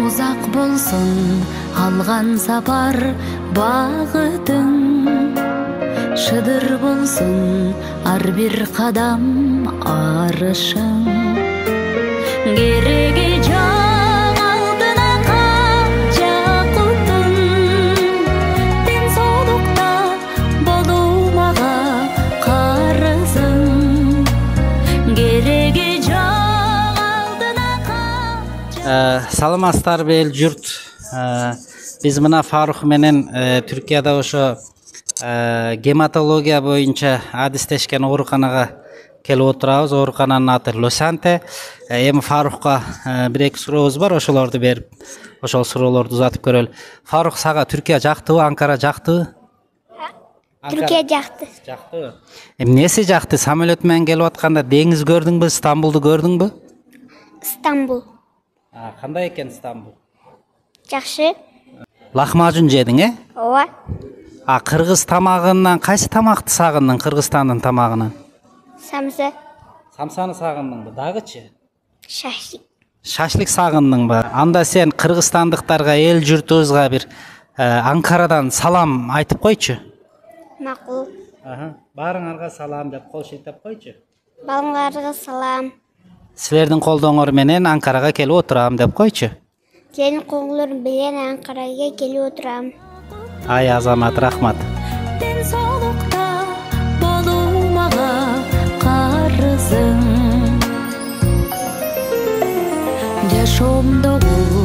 Узак болсун алган сапар багытың, шыдыр болсун ар бир кадам арышың. Кереги жак алдына канча куттың, ден соолукта болуу мага карызың. Кереги жак алдына канча. Саламатсыздарбы эл журт. Биз мына Фарух менен Түркияда ошо гематология боюнча адистешкен ооруканага келип отурабыз. Оорукананын аты Лосанте. Эми Фарухка бир-эки сурообуз бар, ошолорду берип, ошол суроолорду узатып көрөлү. Фарух, сага Түркия жактыбы, Анкара жактыбы? Түркия жакты. Жактыбы? Эмнеси жакты? Самолет менен келип атканда деңиз көрдүңбү, Стамбулду көрдүңбү? Стамбул. Кандай экен Стамбул? Жакшы. Лахмажун жедиң, Ооба. Кыргыз тамагынан кайсы тамакты сагындың, Кыргызстандын тамагынан? Самса. Самсаны сагындыңбы? Дагычы? Шашлык. Шашлык сагындыңбы? Анда сен кыргызстандыктарга, эл журтубузга бир Анкарадан салам айтып койчу. Макул. Баарыңарга салам деп кол шилтеп койчу. Балыңарга салам. Силердин колдооңор менен Анкарага келип отурам деп койчу. Сенин колуңор менен Анкарага келип отурам. Ай азамат, рахмат. Ден соолукта болуу мага карызың. Жашоомдогу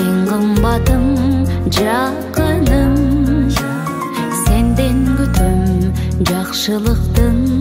эң кымбатым жакыным, сенден күтөм жакшылыктын